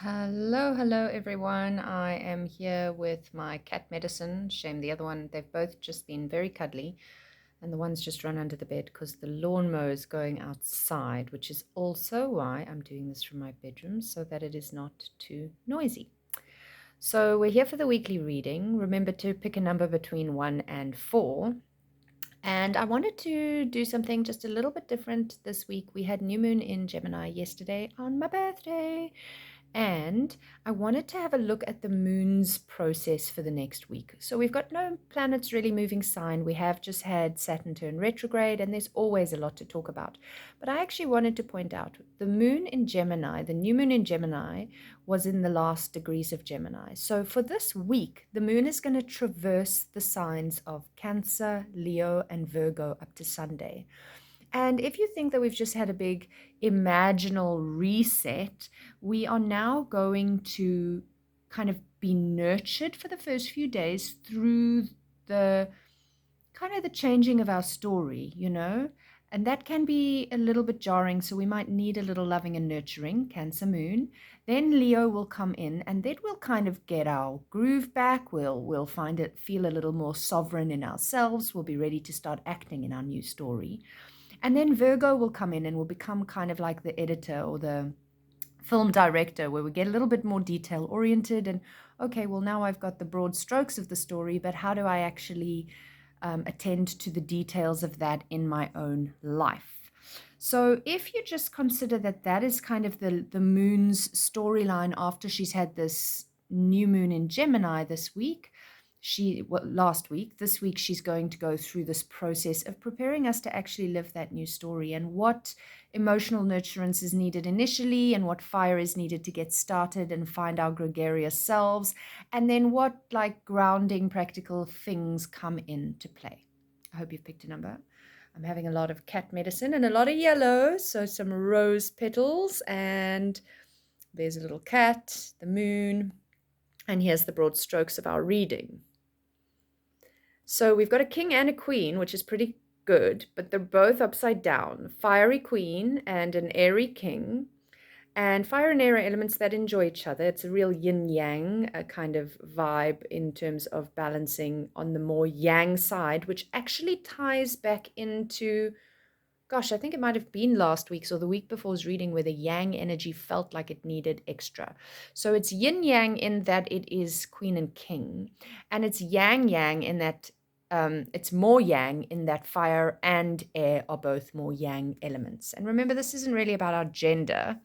Hello everyone. I am here with my cat medicine. Shame the other one. They've both just been very cuddly, and the one's just run under the bed because the lawnmower is going outside, which is also why I'm doing this from my bedroom so that it is not too noisy. So we're here for the weekly reading. Remember to pick a number between 1 and 4. And I wanted to do something just a little bit different this week. We had new moon in Gemini yesterday on my birthday. And I wanted to have a look at the moon's process for the next week. So we've got no planets really moving sign. We have just had Saturn turn retrograde, and there's always a lot to talk about. But I actually wanted to point out the moon in Gemini, the new moon in Gemini, was in the last degrees of Gemini. So for this week, the moon is going to traverse the signs of Cancer, Leo, and Virgo up to Sunday. And if you think that we've just had a big imaginal reset, we are now going to kind of be nurtured for the first few days through the kind of the changing of our story, and that can be a little bit jarring. So we might need a little loving and nurturing, Cancer Moon. Then Leo will come in, and then we'll kind of get our groove back. We'll feel a little more sovereign in ourselves. We'll be ready to start acting in our new story. And then Virgo will come in and will become kind of like the editor or the film director, where we get a little bit more detail oriented and, okay, well, now I've got the broad strokes of the story, but how do I actually attend to the details of that in my own life? So if you just consider that that is kind of the moon's storyline after she's had this new moon in Gemini this week, last week, this week she's going to go through this process of preparing us to actually live that new story, and what emotional nurturance is needed initially, and what fire is needed to get started and find our gregarious selves, and then what like grounding practical things come into play. I hope you've picked a number. I'm having a lot of cat medicine and a lot of yellow, so some rose petals, and there's a little cat, the moon, and here's the broad strokes of our reading. So we've got a king and a queen, which is pretty good, but they're both upside down. Fiery queen and an airy king. And fire and air are elements that enjoy each other. It's a real yin-yang kind of vibe in terms of balancing on the more yang side, which actually ties back into, gosh, I think it might have been last week's or the week before's reading where the yang energy felt like it needed extra. So it's yin-yang in that it is queen and king, and it's yang-yang in that it's more yang in that fire and air are both more yang elements. And remember, this isn't really about our gender.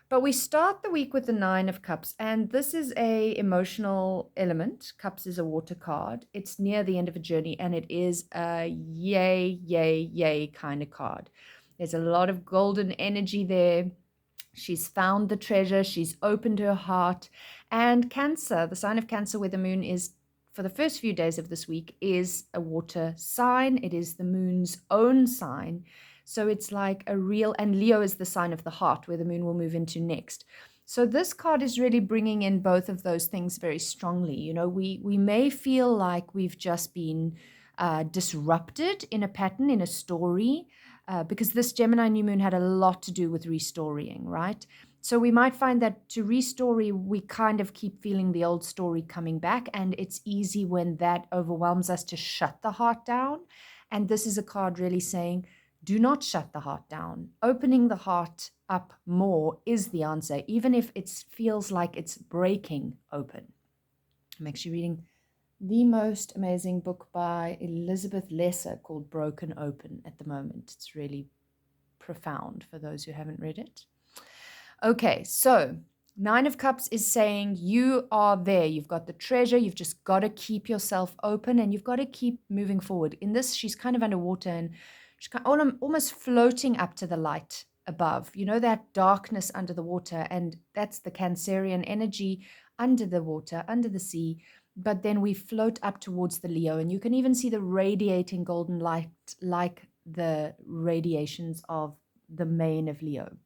But we start the week with the Nine of Cups, and this is a emotional element. Cups is a water card. It's near the end of a journey, and it is a yay, yay, yay kind of card. There's a lot of golden energy there. She's found the treasure. She's opened her heart. And Cancer, the sign of Cancer where the moon is for the first few days of this week, is a water sign. It is the moon's own sign. So it's like a real, and Leo is the sign of the heart where the moon will move into next. So this card is really bringing in both of those things very strongly. We may feel like we've just been disrupted in a pattern, in a story, because this Gemini new moon had a lot to do with restoring, right? So we might find that to restory, we kind of keep feeling the old story coming back, and it's easy when that overwhelms us to shut the heart down. And this is a card really saying, do not shut the heart down. Opening the heart up more is the answer, even if it feels like it's breaking open. I'm actually reading the most amazing book by Elizabeth Lesser called Broken Open at the moment. It's really profound for those who haven't read it. Okay, so Nine of Cups is saying you are there. You've got the treasure. You've just got to keep yourself open, and you've got to keep moving forward. In this, she's kind of underwater, and she's almost floating up to the light above. That darkness under the water, and that's the Cancerian energy under the water, under the sea. But then we float up towards the Leo, and you can even see the radiating golden light like the radiations of the mane of Leo.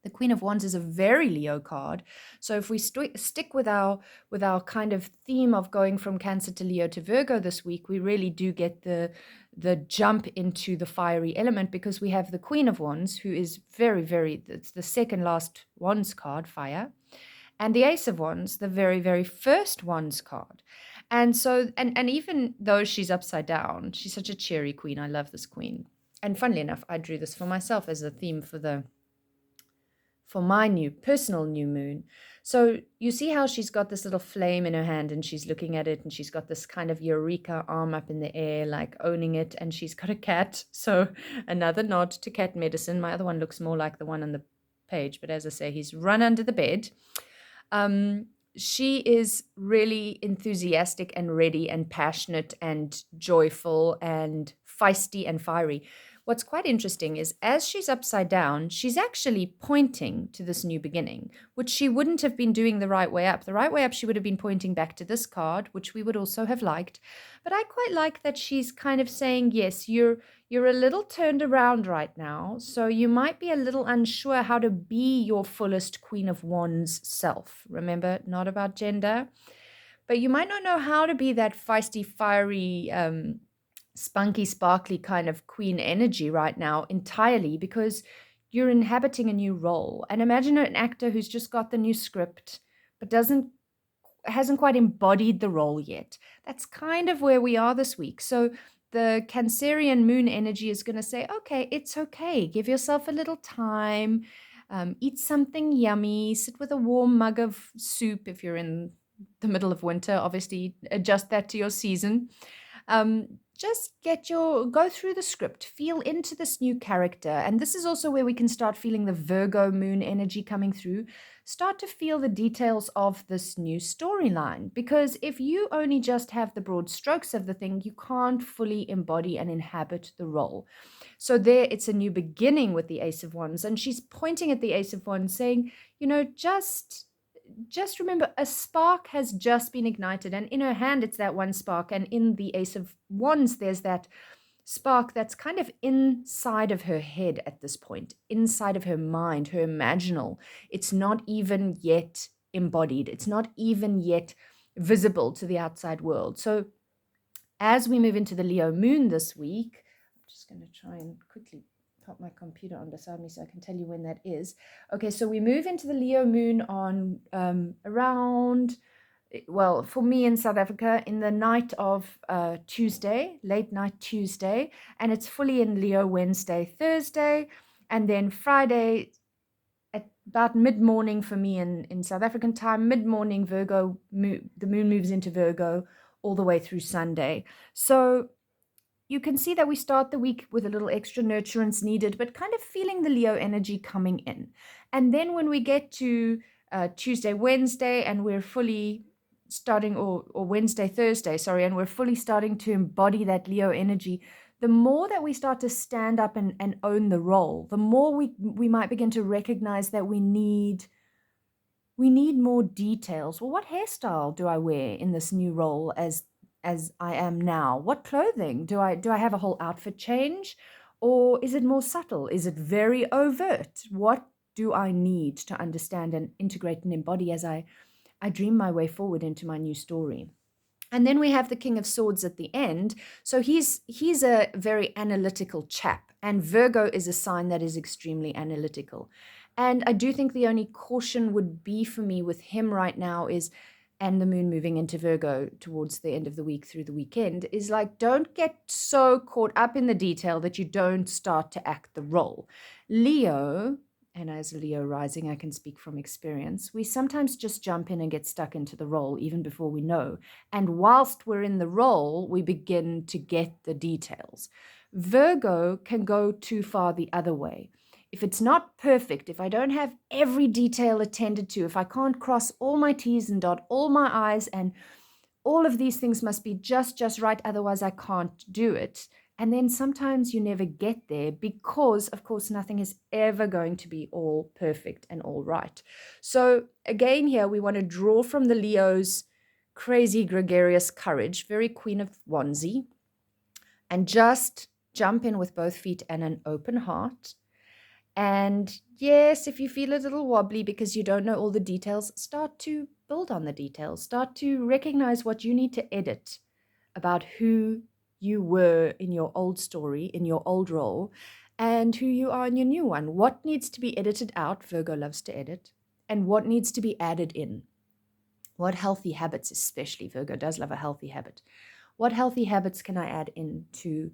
The Queen of Wands is a very Leo card. So if we stick with our kind of theme of going from Cancer to Leo to Virgo this week, we really do get the jump into the fiery element, because we have the Queen of Wands, who is very, very, it's the second last Wands card, fire. And the Ace of Wands, the very, very first Wands card. And so, and even though she's upside down, she's such a cheery queen. I love this queen. And funnily enough, I drew this for myself as a theme for my new personal new moon. So you see how she's got this little flame in her hand and she's looking at it and she's got this kind of eureka arm up in the air, like owning it. And she's got a cat. So another nod to cat medicine. My other one looks more like the one on the page, but as I say, he's run under the bed. She is really enthusiastic and ready and passionate and joyful and feisty and fiery. What's quite interesting is as she's upside down, she's actually pointing to this new beginning, which she wouldn't have been doing the right way up. The right way up, she would have been pointing back to this card, which we would also have liked. But I quite like that she's kind of saying, yes, you're a little turned around right now, so you might be a little unsure how to be your fullest Queen of Wands self. Remember, not about gender. But you might not know how to be that feisty, fiery, spunky, sparkly kind of queen energy right now entirely because you're inhabiting a new role. And imagine an actor who's just got the new script but hasn't quite embodied the role yet. That's kind of where we are this week. So the Cancerian moon energy is going to say, okay, it's okay. Give yourself a little time. Eat something yummy. Sit with a warm mug of soup if you're in the middle of winter. Obviously, adjust that to your season. Just go through the script, feel into this new character. And this is also where we can start feeling the Virgo moon energy coming through. Start to feel the details of this new storyline. Because if you only just have the broad strokes of the thing, you can't fully embody and inhabit the role. So there, it's a new beginning with the Ace of Wands. And she's pointing at the Ace of Wands saying, just remember, a spark has just been ignited, and in her hand it's that one spark, and in the Ace of Wands there's that spark that's kind of inside of her head at this point, inside of her mind, her imaginal. It's not even yet embodied. It's not even yet visible to the outside world. So as we move into the Leo moon this week, I'm just going to try and quickly pop my computer on beside me so I can tell you when that is. Okay, so we move into the Leo moon on around, well, for me in South Africa, in the night of Tuesday, late night Tuesday, and it's fully in Leo Wednesday, Thursday, and then Friday at about mid-morning for me in South African time, mid-morning Virgo, the moon moves into Virgo all the way through Sunday. So you can see that we start the week with a little extra nurturance needed, but kind of feeling the Leo energy coming in. And then when we get to Tuesday, Wednesday, and we're fully starting, or Wednesday, Thursday, sorry, and we're fully starting to embody that Leo energy, the more that we start to stand up and own the role, the more we might begin to recognize that we need more details. Well, what hairstyle do I wear in this new role as I am now? What clothing? Do I have a whole outfit change? Or is it more subtle? Is it very overt? What do I need to understand and integrate and embody as I dream my way forward into my new story? And then we have the King of Swords at the end. So he's a very analytical chap. And Virgo is a sign that is extremely analytical. And I do think the only caution would be for me with him right now is, and the moon moving into Virgo towards the end of the week through the weekend, is like, don't get so caught up in the detail that you don't start to act the role. Leo, and as a Leo rising, I can speak from experience, we sometimes just jump in and get stuck into the role even before we know. And whilst we're in the role, we begin to get the details. Virgo can go too far the other way. If it's not perfect, if I don't have every detail attended to, if I can't cross all my T's and dot all my I's, and all of these things must be just right, otherwise I can't do it. And then sometimes you never get there because, of course, nothing is ever going to be all perfect and all right. So again, here we want to draw from the Leo's crazy gregarious courage, very Queen of Wandsy, and just jump in with both feet and an open heart. And yes, if you feel a little wobbly because you don't know all the details, start to build on the details. Start to recognize what you need to edit about who you were in your old story, in your old role, and who you are in your new one. What needs to be edited out? Virgo loves to edit. and what needs to be added in. What healthy habits, especially Virgo does love a healthy habit. What healthy habits can I add into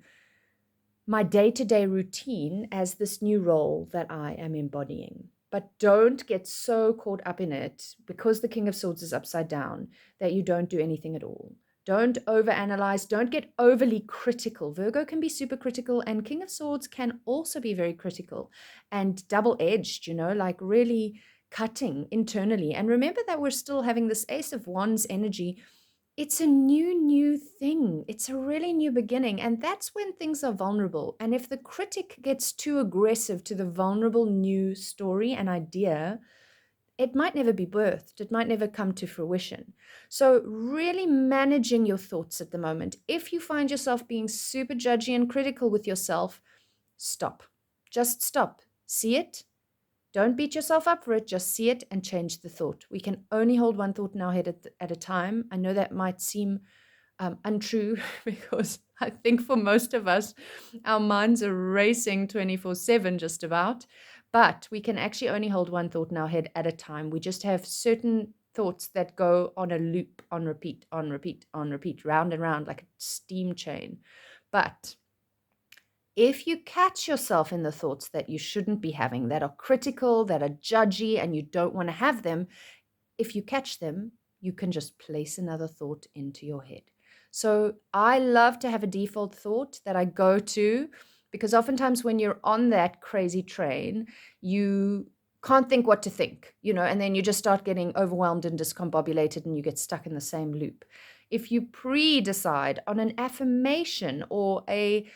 my day-to-day routine as this new role that I am embodying? But don't get so caught up in it because the King of Swords is upside down that you don't do anything at all. Don't overanalyze. Don't get overly critical. Virgo can be super critical, and King of Swords can also be very critical and double-edged, like really cutting internally. And remember that we're still having this Ace of Wands energy. It's a new thing. It's a really new beginning. And that's when things are vulnerable. And if the critic gets too aggressive to the vulnerable new story and idea, it might never be birthed. It might never come to fruition. So, really managing your thoughts at the moment. If you find yourself being super judgy and critical with yourself, stop. Just stop. See it. Don't beat yourself up for it. Just see it and change the thought. We can only hold one thought in our head at a time. I know that might seem untrue because I think for most of us, our minds are racing 24/7 just about. But we can actually only hold one thought in our head at a time. We just have certain thoughts that go on a loop, on repeat, on repeat, on repeat, round and round like a steam chain. But if you catch yourself in the thoughts that you shouldn't be having, that are critical, that are judgy, and you don't want to have them, if you catch them, you can just place another thought into your head. So I love to have a default thought that I go to, because oftentimes when you're on that crazy train, you can't think what to think, and then you just start getting overwhelmed and discombobulated and you get stuck in the same loop. If you pre-decide on an affirmation or a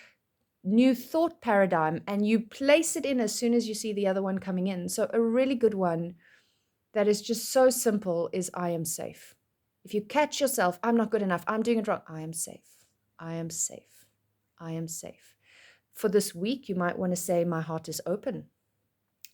new thought paradigm and you place it in as soon as you see the other one coming in. So a really good one that is just so simple is I am safe. If you catch yourself, I'm not good enough, I'm doing it wrong, I am safe. I am safe. I am safe. For this week, you might want to say, my heart is open.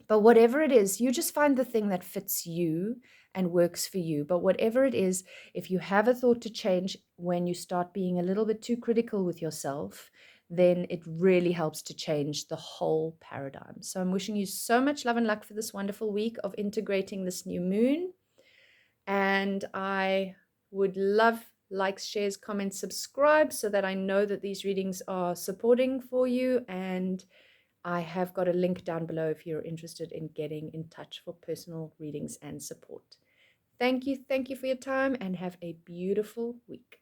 But whatever it is, you just find the thing that fits you and works for you. But whatever it is, if you have a thought to change when you start being a little bit too critical with yourself, then it really helps to change the whole paradigm. So I'm wishing you so much love and luck for this wonderful week of integrating this new moon. And I would love likes, shares, comments, subscribe so that I know that these readings are supporting for you. And I have got a link down below if you're interested in getting in touch for personal readings and support. Thank you for your time and have a beautiful week.